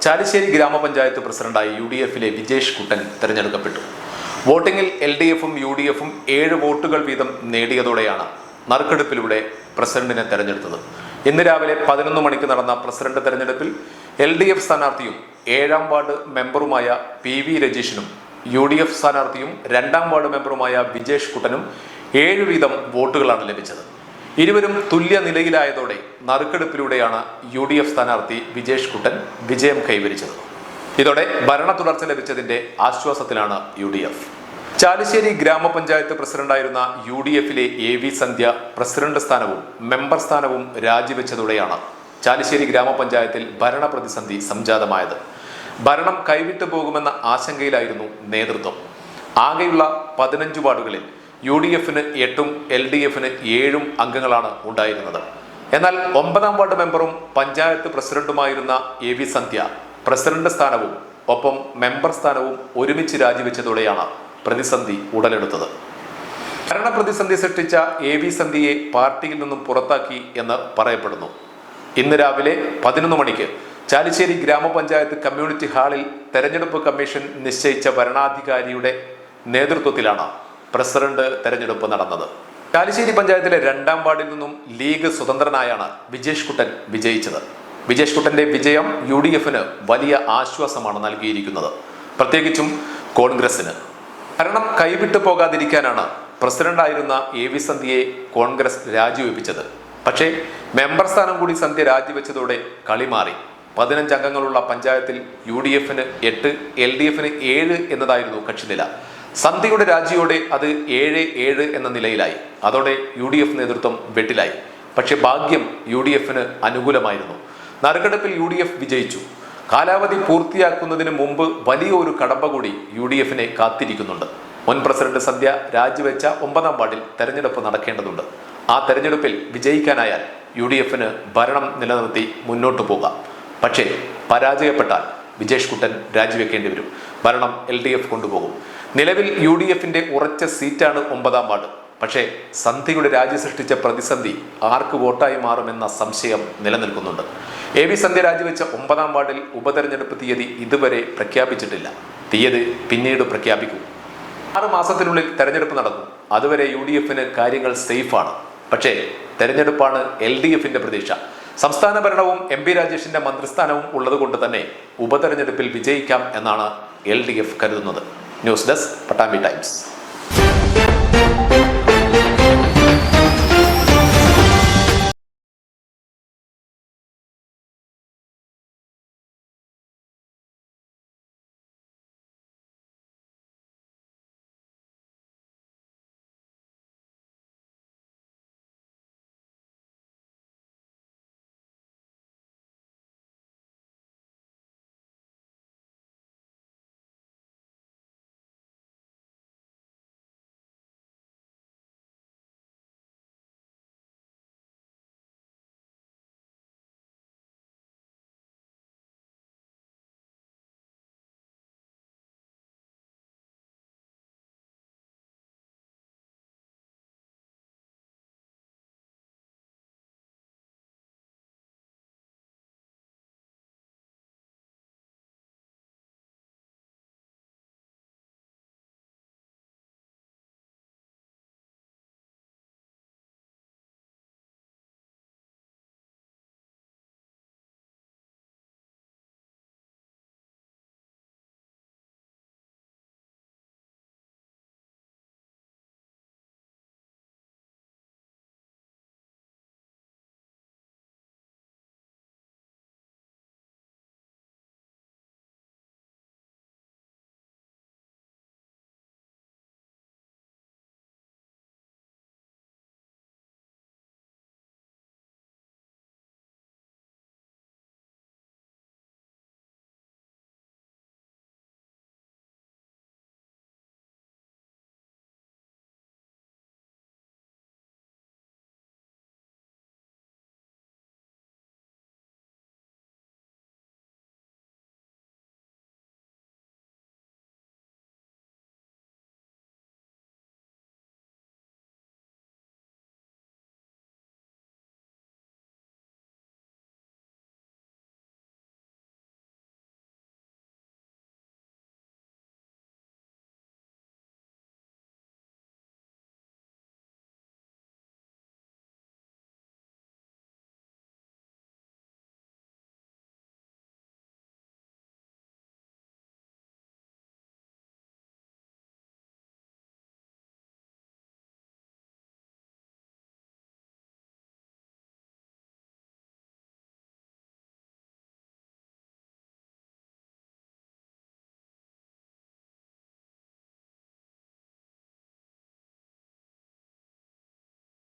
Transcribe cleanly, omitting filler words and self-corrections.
ചാലിശ്ശേരി ഗ്രാമപഞ്ചായത്ത് പ്രസിഡന്റായി UDF-ലെ വിജേഷ് കുട്ടൻ തെരഞ്ഞെടുക്കപ്പെട്ടു. വോട്ടിംഗിൽ LDF-ഉം UDF-ഉം 7 വോട്ടുകൾ വീതം നേടിയതോടെയാണ് നറുക്കെടുപ്പിലൂടെ പ്രസിഡന്റിനെ തെരഞ്ഞെടുത്തത്. ഇന്ന് രാവിലെ 11 മണിക്ക് നടന്ന പ്രസിഡന്റ് തെരഞ്ഞെടുപ്പിൽ LDF സ്ഥാനാർത്ഥിയും 7ാം വാർഡ് മെമ്പറുമായ PV രജീഷിനും UDF സ്ഥാനാർത്ഥിയും 2ാം വാർഡ് മെമ്പറുമായ വിജേഷ് കുട്ടനും 7 വീതം വോട്ടുകളാണ് ലഭിച്ചത്. ഇരുവരും തുല്യ നിലയിലായതോടെ നറുക്കെടുപ്പിലൂടെയാണ് UDF സ്ഥാനാർത്ഥി വിജേഷ് കുട്ടൻ വിജയം കൈവരിച്ചത്. ഇതോടെ ഭരണ തുടർച്ച ലഭിച്ചതിന്റെ ആശ്വാസത്തിലാണ് UDF. ചാലിശ്ശേരി ഗ്രാമപഞ്ചായത്ത് പ്രസിഡന്റായിരുന്ന UDF-ലെ AV സന്ധ്യ പ്രസിഡന്റ് സ്ഥാനവും മെമ്പർ സ്ഥാനവും രാജിവെച്ചതോടെയാണ് ചാലിശ്ശേരി ഗ്രാമപഞ്ചായത്തിൽ ഭരണ പ്രതിസന്ധി സംജാതമായത്. ഭരണം കൈവിട്ടു പോകുമെന്ന ആശങ്കയിലായിരുന്നു നേതൃത്വം. ആകെയുള്ള 15 വാർഡുകളിൽ UDF-ന് 8ഉം LDF-ന് 7ഉം അംഗങ്ങളാണ് ഉണ്ടായിരുന്നത്. എന്നാൽ 9ാം വാർഡ് മെമ്പറും പഞ്ചായത്ത് പ്രസിഡന്റുമായിരുന്ന AV സന്ധ്യ പ്രസിഡന്റ് സ്ഥാനവും ഒപ്പം മെമ്പർ സ്ഥാനവും ഒരുമിച്ച് രാജിവെച്ചതോടെയാണ് പ്രതിസന്ധി ഉടലെടുത്തത്. ഭരണ പ്രതിസന്ധി സൃഷ്ടിച്ച AV സന്ധ്യയെ പാർട്ടിയിൽ നിന്നും പുറത്താക്കി എന്ന് പറയപ്പെടുന്നു. ഇന്ന് രാവിലെ 11 മണിക്ക് ചാലിശ്ശേരി ഗ്രാമപഞ്ചായത്ത് കമ്മ്യൂണിറ്റി ഹാളിൽ തെരഞ്ഞെടുപ്പ് കമ്മീഷൻ നിശ്ചയിച്ച വരണാധികാരിയുടെ നേതൃത്വത്തിലാണ് പ്രസിഡന്റ് തെരഞ്ഞെടുപ്പ് നടന്നത്. ചാലിശ്ശേരി പഞ്ചായത്തിലെ 2ാം വാർഡിൽ നിന്നും ലീഗ് സ്വതന്ത്രനായാണ് വിജേഷ് കുട്ടൻ വിജയിച്ചത്. വിജേഷ് കുട്ടന്റെ വിജയം UDF-ന് വലിയ ആശ്വാസമാണ് നൽകിയിരിക്കുന്നത്, പ്രത്യേകിച്ചും കോൺഗ്രസിന്. ഭരണം കൈവിട്ടു പോകാതിരിക്കാനാണ് പ്രസിഡന്റായിരുന്ന AV സന്ധ്യയെ കോൺഗ്രസ് രാജിവെപ്പിച്ചത്. പക്ഷേ മെമ്പർ സ്ഥാനം കൂടി സന്ധ്യ രാജിവെച്ചതോടെ കളി മാറി. 15 അംഗങ്ങളുള്ള പഞ്ചായത്തിൽ UDF-ന് 8, LDF-ന് 7 എന്നതായിരുന്നു കക്ഷിനില. സന്ധ്യയുടെ രാജിയോടെ അത് 7-7 എന്ന നിലയിലായി. അതോടെ UDF നേതൃത്വം വെട്ടിലായി. പക്ഷെ ഭാഗ്യം UDF-ന് അനുകൂലമായിരുന്നു. നറുക്കെടുപ്പിൽ UDF വിജയിച്ചു. കാലാവധി പൂർത്തിയാക്കുന്നതിന് മുമ്പ് വലിയൊരു കടമ്പ കൂടി UDF-നെ കാത്തിരിക്കുന്നുണ്ട്. മുൻ പ്രസിഡന്റ് സന്ധ്യ രാജിവെച്ച 9ാം വാർഡിൽ തെരഞ്ഞെടുപ്പ് നടക്കേണ്ടതുണ്ട്. ആ തെരഞ്ഞെടുപ്പിൽ വിജയിക്കാനായാൽ UDF-ന് ഭരണം നിലനിർത്തി മുന്നോട്ടു പോകാം. പക്ഷേ പരാജയപ്പെട്ടാൽ വിജേഷ് കുട്ടൻ രാജിവെക്കേണ്ടി വരും. ഭരണം LDF കൊണ്ടുപോകും. നിലവിൽ UDF-ന്റെ ഉറച്ച സീറ്റാണ് 9ാം വാർഡ്. പക്ഷേ സന്ധ്യയുടെ രാജി സൃഷ്ടിച്ച പ്രതിസന്ധി ആർക്ക് വോട്ടായി മാറുമെന്ന സംശയം നിലനിൽക്കുന്നുണ്ട്. AV സന്ധ്യ രാജിവെച്ച 9ാം വാർഡിൽ ഉപതെരഞ്ഞെടുപ്പ് തീയതി ഇതുവരെ പ്രഖ്യാപിച്ചിട്ടില്ല. തീയതി പിന്നീട് പ്രഖ്യാപിക്കും. 6 മാസത്തിനുള്ളിൽ തെരഞ്ഞെടുപ്പ് നടക്കും. അതുവരെ UDF-ന് കാര്യങ്ങൾ സേഫാണ്. പക്ഷേ തെരഞ്ഞെടുപ്പാണ് LDF-ന്റെ പ്രതീക്ഷ. സംസ്ഥാന ഭരണവും MP രാജേഷിന്റെ മന്ത്രിസ്ഥാനവും ഉള്ളതുകൊണ്ട് തന്നെ ഉപതെരഞ്ഞെടുപ്പിൽ വിജയിക്കാം എന്നാണ് LDF കരുതുന്നത്. News desk Pattambi times.